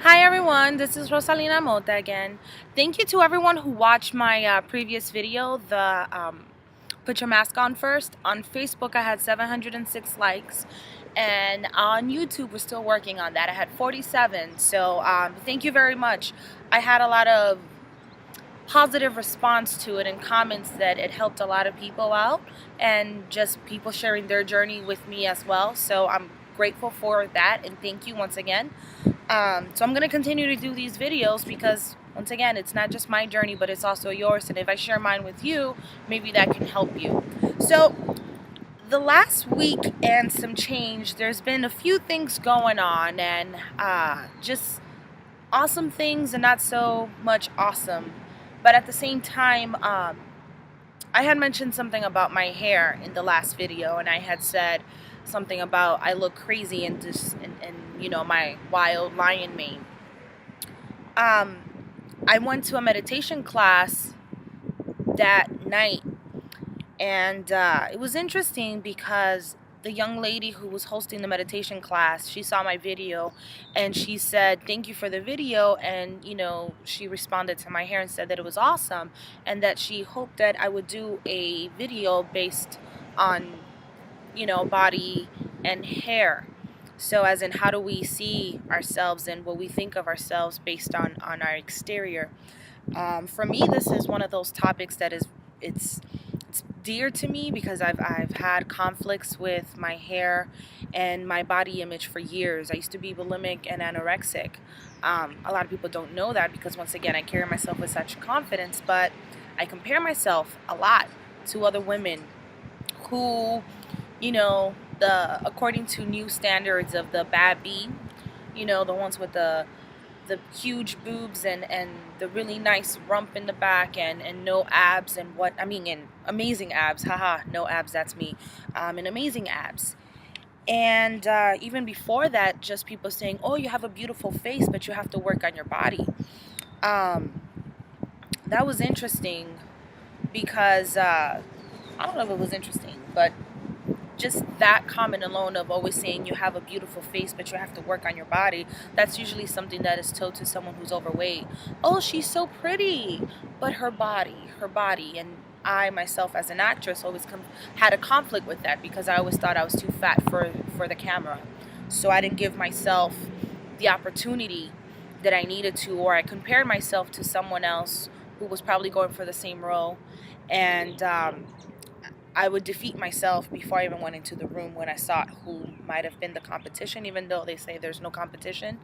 Hi everyone, this is Rosalina Mota again. Thank you to everyone who watched my previous video, the Put Your Mask On First. On Facebook I had 706 likes, and on YouTube we're still working on that. I had 47, so thank you very much. I had a lot of positive response to it and comments that it helped a lot of people out, and just people sharing their journey with me as well. So I'm grateful for that, and thank you once again. So I'm going to continue to do these videos because, once again, it's not just my journey, but it's also yours. And if I share mine with you, maybe that can help you. So the last week and some change, there's been a few things going on, and just awesome things and not so much awesome. But at the same time, I had mentioned something about my hair in the last video, and I had said something about I look crazy in this and my wild lion mane. Um, I went to a meditation class that night, and it was interesting because the young lady who was hosting the meditation class, she saw my video and she said thank you for the video, and she responded to my hair and said that it was awesome and that she hoped that I would do a video based on body and hair. So as in, how do we see ourselves and what we think of ourselves based on our exterior. For me, this is one of those topics that it's dear to me because I've had conflicts with my hair and my body image for years. I used to be bulimic and anorexic. A lot of people don't know that because, once again, I carry myself with such confidence, but I compare myself a lot to other women who, the according to new standards of the bad B, the ones with the huge boobs and the really nice rump in the back and no abs, and amazing abs, haha, no abs, that's me, and amazing abs. And even before that, just people saying, oh, you have a beautiful face, but you have to work on your body. That was interesting because I don't know if it was interesting, but just that comment alone of always saying you have a beautiful face but you have to work on your body, that's usually something that is told to someone who's overweight. Oh, she's so pretty, but her body. And I myself, as an actress, always had a conflict with that because I always thought I was too fat for the camera, so I didn't give myself the opportunity that I needed to, or I compared myself to someone else who was probably going for the same role, and I would defeat myself before I even went into the room when I saw who might have been the competition, even though they say there's no competition.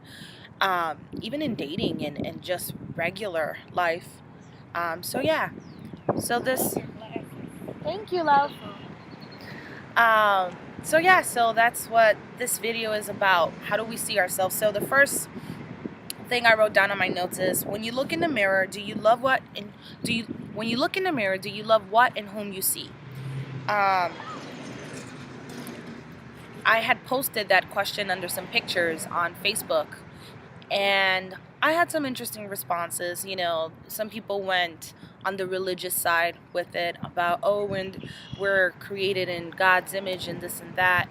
Even in dating and just regular life. So yeah. So this. Thank you, love. So yeah. So that's what this video is about. How do we see ourselves? So the first thing I wrote down on my notes is, when you look in the mirror, do you love what and do you when you look in the mirror, do you love what and whom you see? I had posted that question under some pictures on Facebook, and I had some interesting responses. Some people went on the religious side with it about, oh, when we're created in God's image and this and that.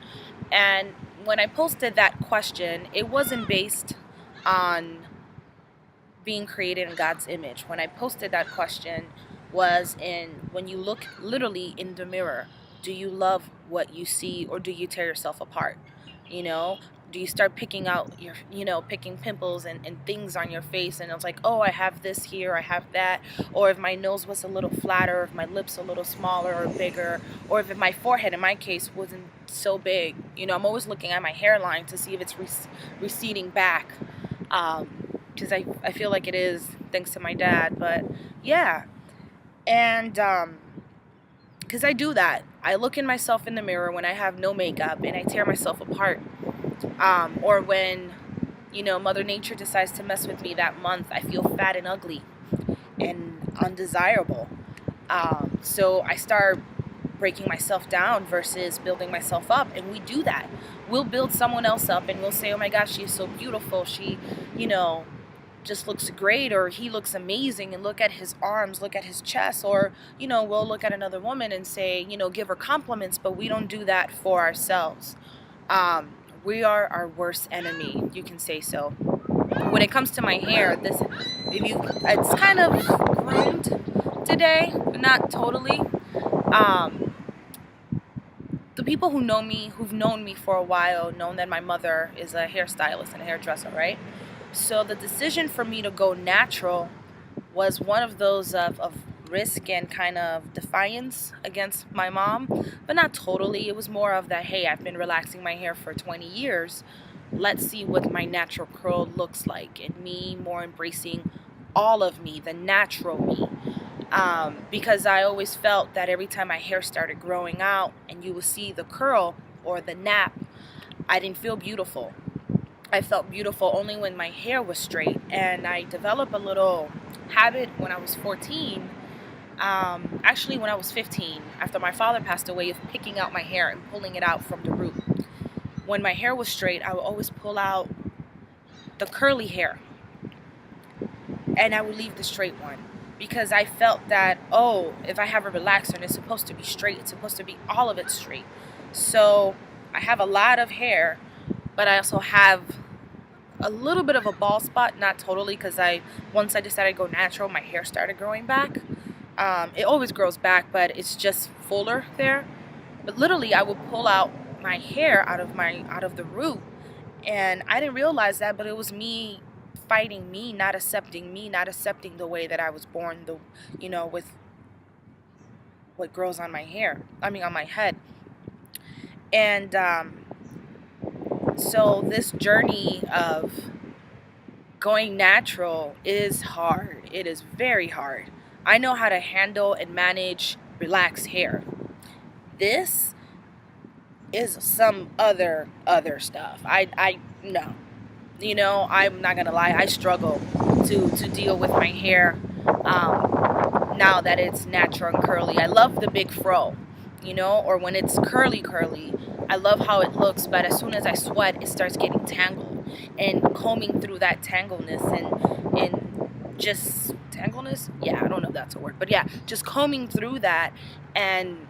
And when I posted that question, it wasn't based on being created in God's image. When I posted that question was in, when you look literally in the mirror, do you love what you see, or do you tear yourself apart? Do you start picking out picking pimples and things on your face, and it's like, oh, I have this here, I have that, or if my nose was a little flatter, or if my lips a little smaller or bigger, or if my forehead in my case wasn't so big. I'm always looking at my hairline to see if it's receding back, because I feel like it is, thanks to my dad. But yeah, and because I do that. I look in myself in the mirror when I have no makeup and I tear myself apart. Or when, Mother Nature decides to mess with me that month, I feel fat and ugly and undesirable. So I start breaking myself down versus building myself up. And we do that. We'll build someone else up and we'll say, oh my gosh, she's so beautiful. She, just looks great, or he looks amazing, and look at his arms, look at his chest. Or we'll look at another woman and say, give her compliments, but we don't do that for ourselves. We are our worst enemy, you can say so. when it comes to my hair, it's kind of groomed today, not totally. Um, the people who've known me for a while, know that my mother is a hairstylist and a hairdresser, right? So the decision for me to go natural was one of those of risk and kind of defiance against my mom, but not totally. It was more of that, hey, I've been relaxing my hair for 20 years. Let's see what my natural curl looks like, and me more embracing all of me, the natural me. Because I always felt that every time my hair started growing out and you would see the curl or the nap, I didn't feel beautiful. I felt beautiful only when my hair was straight. And I developed a little habit when I was 14, actually when I was 15, after my father passed away, of picking out my hair and pulling it out from the root. When my hair was straight, I would always pull out the curly hair and I would leave the straight one, because I felt that, oh, if I have a relaxer and it's supposed to be straight, it's supposed to be all of it straight. So I have a lot of hair, but I also have a little bit of a bald spot, not totally, because once I decided to go natural, my hair started growing back. It always grows back, but it's just fuller there. But literally, I would pull out my hair out of the root, and I didn't realize that, but it was me fighting me, not accepting the way that I was born, with what grows on my hair. I mean, on my head. And so this journey of going natural is hard. It is very hard. I know how to handle and manage relaxed hair. This is some other stuff. I no. I'm not gonna lie, I struggle to deal with my hair now that it's natural and curly. I love the big fro, or when it's curly. I love how it looks, but as soon as I sweat, it starts getting tangled. And combing through that tangleness and just tangleness, yeah, I don't know if that's a word, but yeah, just combing through that and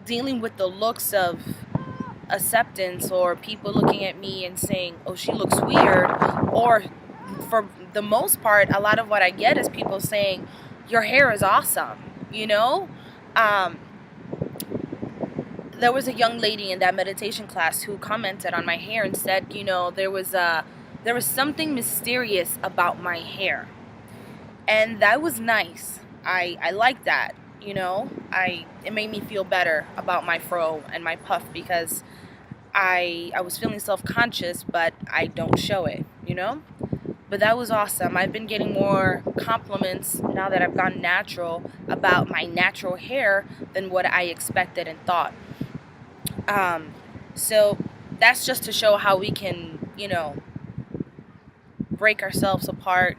dealing with the looks of acceptance, or people looking at me and saying, oh, she looks weird, or for the most part, a lot of what I get is people saying, your hair is awesome. um, there was a young lady in that meditation class who commented on my hair and said, there was something mysterious about my hair, and that was nice. I like that. It made me feel better about my fro and my puff, because I was feeling self-conscious, but I don't show it, But that was awesome. I've been getting more compliments now that I've gone natural about my natural hair than what I expected and thought. So that's just to show how we can, break ourselves apart.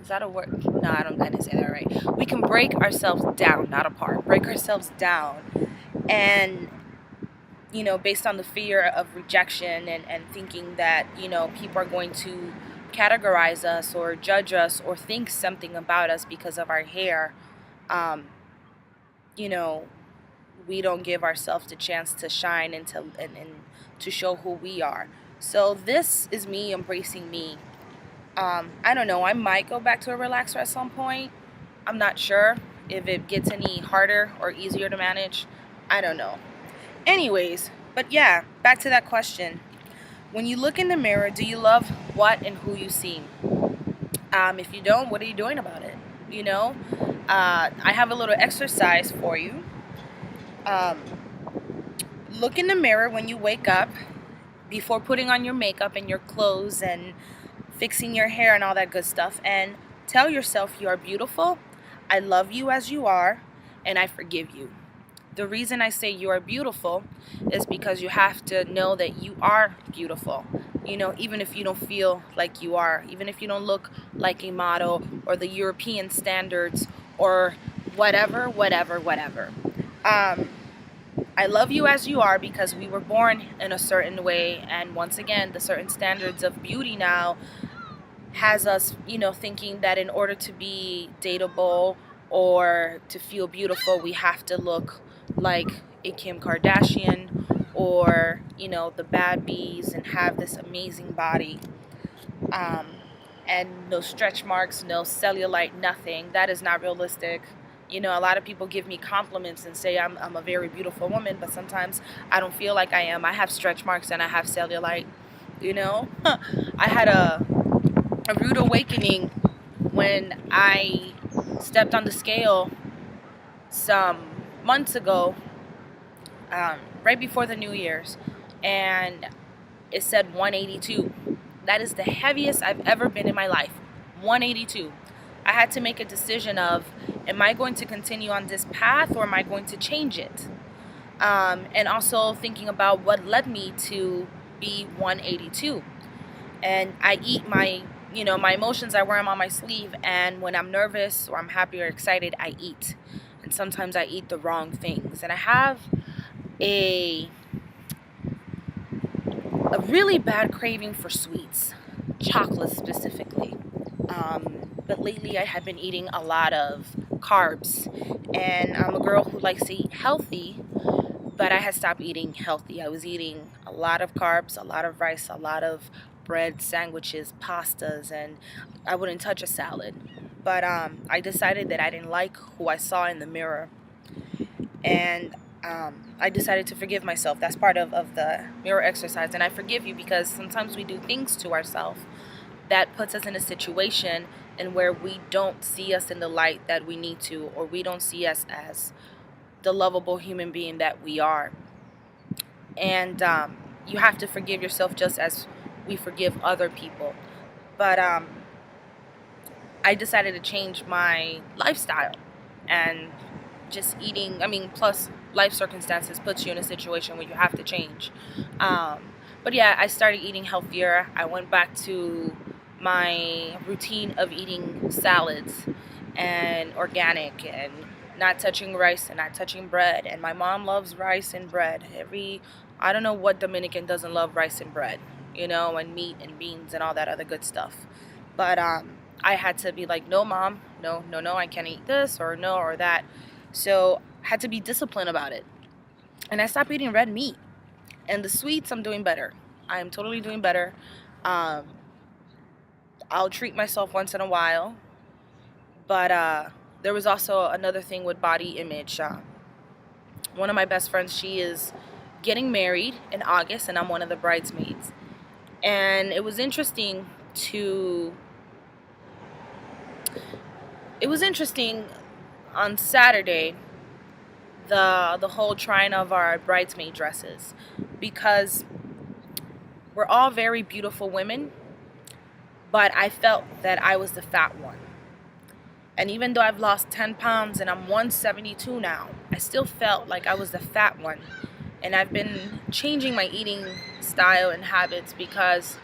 Is that a word? No, I didn't say that right. We can break ourselves down, not apart. Break ourselves down, and based on the fear of rejection and thinking that, people are going to categorize us or judge us or think something about us because of our hair, you know, we don't give ourselves the chance to shine and to show who we are. So this is me embracing me. I don't know, I might go back to a relaxer at some point. I'm not sure if it gets any harder or easier to manage. I don't know. Anyways, but yeah, back to that question. When you look in the mirror, do you love what and who you see? If you don't, what are you doing about it? I have a little exercise for you. Look in the mirror when you wake up, before putting on your makeup and your clothes and fixing your hair and all that good stuff, and tell yourself you are beautiful, I love you as you are, and I forgive you. The reason I say you are beautiful is because you have to know that you are beautiful. Even if you don't feel like you are, even if you don't look like a model or the European standards or whatever. I love you as you are because we were born in a certain way, and once again, the certain standards of beauty now has us, thinking that in order to be dateable or to feel beautiful, we have to look like a Kim Kardashian or, the bad bees and have this amazing body. and no stretch marks, no cellulite, nothing. That is not realistic. You know, a lot of people give me compliments and say I'm a very beautiful woman, but sometimes I don't feel like I am. I have stretch marks and I have cellulite, you know. I had a rude awakening when I stepped on the scale some months ago, right before the New Year's, and it said 182. That is the heaviest I've ever been in my life. 182. I had to make a decision of, am I going to continue on this path or am I going to change it? And also thinking about what led me to be 182. And I eat my, my emotions, I wear them on my sleeve. And when I'm nervous or I'm happy or excited, I eat. And sometimes I eat the wrong things. And I have a really bad craving for sweets, chocolate specifically. But lately I have been eating a lot of carbs, and I'm a girl who likes to eat healthy, but I had stopped eating healthy. I was eating a lot of carbs, a lot of rice, a lot of bread, sandwiches, pastas, and I wouldn't touch a salad. But I decided that I didn't like who I saw in the mirror, and I decided to forgive myself. That's part of the mirror exercise. And I forgive you because sometimes we do things to ourselves that puts us in a situation and where we don't see us in the light that we need to, or we don't see us as the lovable human being that we are. And you have to forgive yourself just as we forgive other people. But I decided to change my lifestyle and just eating. Plus life circumstances puts you in a situation where you have to change. But yeah, I started eating healthier. I went back to my routine of eating salads and organic and not touching rice and not touching bread. And my mom loves rice and bread. I don't know what Dominican doesn't love rice and bread, and meat and beans and all that other good stuff. But I had to be like, no, Mom, no, I can't eat this or no or that. So I had to be disciplined about it. And I stopped eating red meat. And the sweets, I'm doing better. I am totally doing better. I'll treat myself once in a while. But there was also another thing with body image. One of my best friends, she is getting married in August, and I'm one of the bridesmaids. And it was interesting on Saturday, the whole trying of our bridesmaid dresses, because we're all very beautiful women, but I felt that I was the fat one. And even though I've lost 10 pounds and I'm 172 now, I still felt like I was the fat one. And I've been changing my eating style and habits because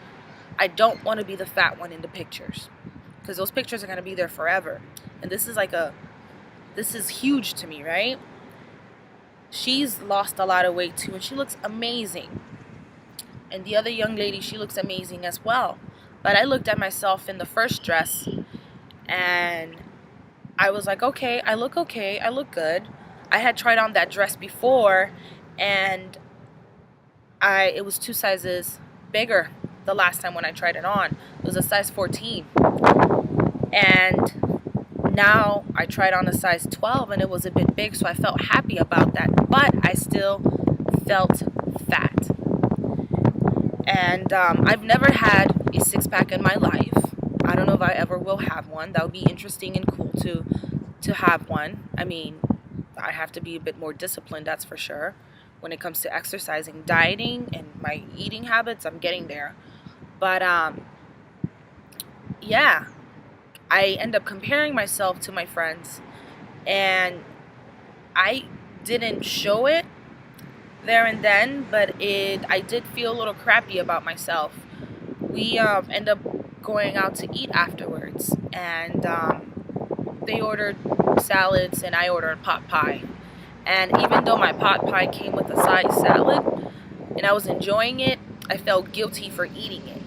I don't want to be the fat one in the pictures, because those pictures are going to be there forever. And this is huge to me, right? She's lost a lot of weight too, and she looks amazing. And the other young lady, she looks amazing as well. But I looked at myself in the first dress and I was like, okay, I look good. I had tried on that dress before, and it was 2 sizes bigger the last time when I tried it on. It was a size 14. And now I tried on a size 12 and it was a bit big, so I felt happy about that, but I still felt fat. And I've never had a six-pack in my life. I don't know if I ever will have one. That would be interesting and cool to have one. I have to be a bit more disciplined, that's for sure. When it comes to exercising, dieting, and my eating habits, I'm getting there. But yeah, I end up comparing myself to my friends, and I didn't show it there and then, but I did feel a little crappy about myself. We end up going out to eat afterwards, and they ordered salads and I ordered pot pie. And even though my pot pie came with a side salad and I was enjoying it, I felt guilty for eating it,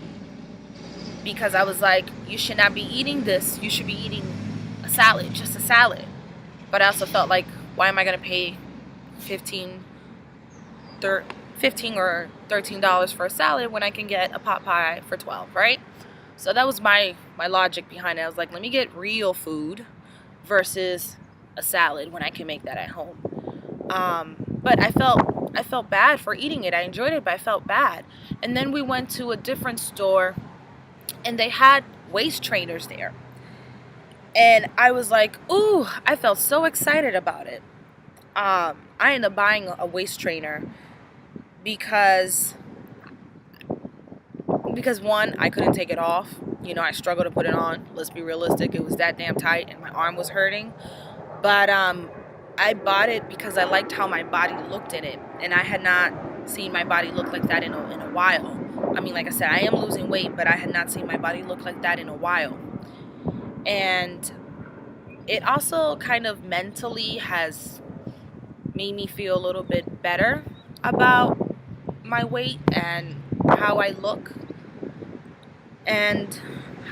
because I was like, you should not be eating this. You should be eating a salad, just a salad. But I also felt like, why am I going to pay $15 or $13 for a salad when I can get a pot pie for $12, right? So that was my logic behind it. I was like, let me get real food versus a salad when I can make that at home. But I felt bad for eating it. I enjoyed it, but I felt bad. And then we went to a different store, and they had waist trainers there. And I was like, ooh, I felt so excited about it. I ended up buying a waist trainer because one, I couldn't take it off. You know, I struggled to put it on. Let's be realistic. It was that damn tight and my arm was hurting. But I bought it because I liked how my body looked in it. And I had not seen my body look like that in a while. I mean, like I said, I am losing weight, but I had not seen my body look like that in a while. And it also kind of mentally has made me feel a little bit better about my weight and how I look. And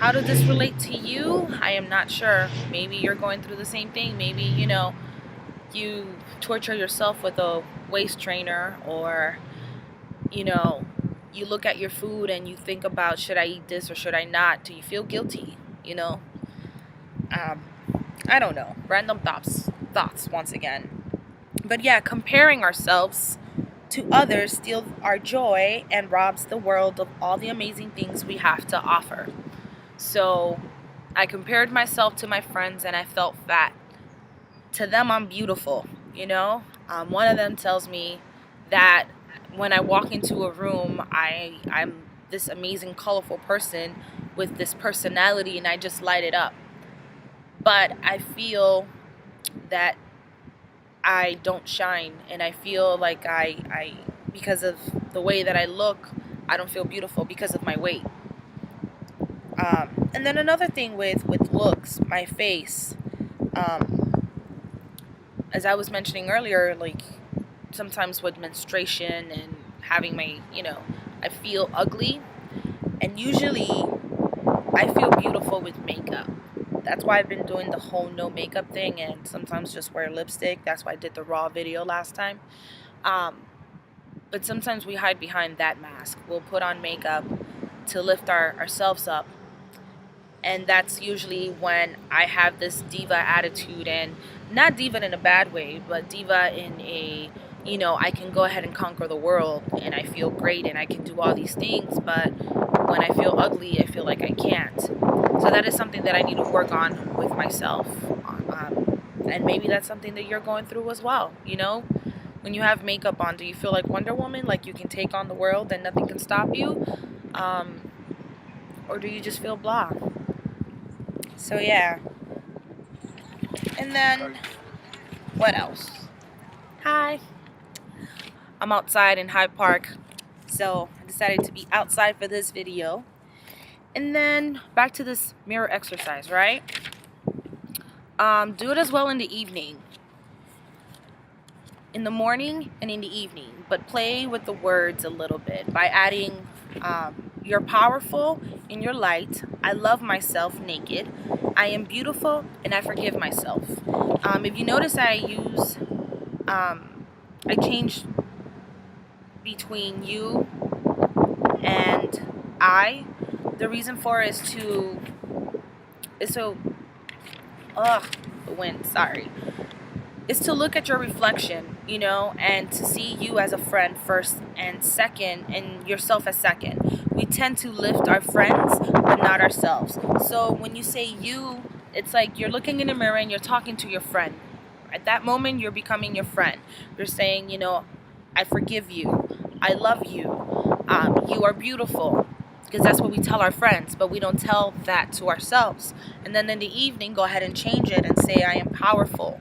how does this relate to you? I am not sure. Maybe you're going through the same thing. Maybe, you know, you torture yourself with a waist trainer, or, you know, you look at your food and you think about, should I eat this or should I not? Do you feel guilty? You know? I don't know. Random thoughts once again. But yeah, comparing ourselves to others steals our joy and robs the world of all the amazing things we have to offer. So I compared myself to my friends and I felt fat. To them, I'm beautiful, you know? One of them tells me that when I walk into a room, I'm this amazing, colorful person with this personality and I just light it up. But I feel that I don't shine, and I feel like I because of the way that I look, I don't feel beautiful because of my weight. And then another thing with looks, my face, as I was mentioning earlier, like sometimes with menstruation and having my, you know, I feel ugly, and usually I feel beautiful with makeup. That's why I've been doing the whole no makeup thing and sometimes just wear lipstick. That's why I did the raw video last time. But sometimes we hide behind that mask. We'll put on makeup to lift ourselves up. And that's usually when I have this diva attitude, and not diva in a bad way, but diva in a, you know, I can go ahead and conquer the world and I feel great and I can do all these things, but when I feel ugly, I feel like I can't. So that is something that I need to work on with myself. And maybe that's something that you're going through as well. You know, when you have makeup on, do you feel like Wonder Woman, like you can take on the world and nothing can stop you? Or do you just feel blah? So yeah. And then, what else? Hi. I'm outside in Hyde Park, so I decided to be outside for this video. And then back to this mirror exercise, right? Do it as well in the evening. In the morning and in the evening, but play with the words a little bit by adding you're powerful in your light, I love myself naked, I am beautiful, and I forgive myself. If you notice, I changed between you and I. The reason for it is the wind, sorry. Is to look at your reflection, you know, and to see you as a friend first and second, and yourself as second. We tend to lift our friends, but not ourselves. So when you say you, it's like you're looking in the mirror and you're talking to your friend. At that moment, you're becoming your friend. You're saying, you know, I forgive you. I love you. You are beautiful. Because that's what we tell our friends, but we don't tell that to ourselves. And then in the evening, go ahead and change it and say, I am powerful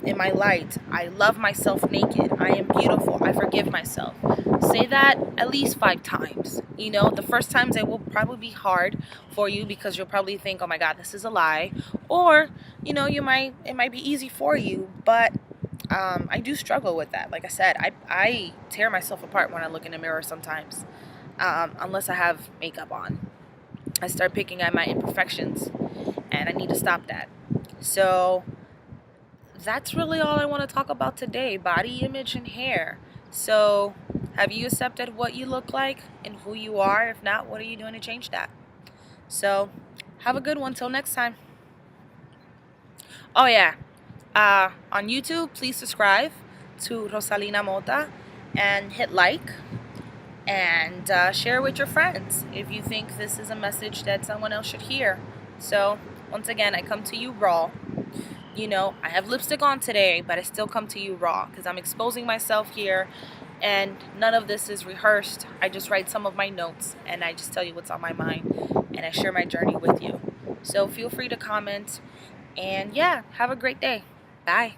in my light. I love myself naked. I am beautiful. I forgive myself. Say that at least 5 times. You know, the first times it will probably be hard for you because you'll probably think, oh my God, this is a lie. Or, you know, it might be easy for you, but I do struggle with that. Like I said, I tear myself apart when I look in the mirror sometimes. Unless I have makeup on. I start picking at my imperfections, and I need to stop that. So that's really all I want to talk about today, body image and hair. So have you accepted what you look like and who you are? If not, what are you doing to change that? So have a good one till next time. Oh yeah, on YouTube, please subscribe to Rosalina Mota and hit like and share with your friends if you think this is a message that someone else should hear. So once again, I come to you raw. You know, I have lipstick on today, but I still come to you raw because I'm exposing myself here, and none of this is rehearsed. I just write some of my notes and I just tell you what's on my mind, and I share my journey with you. So feel free to comment, and yeah, have a great day. Bye.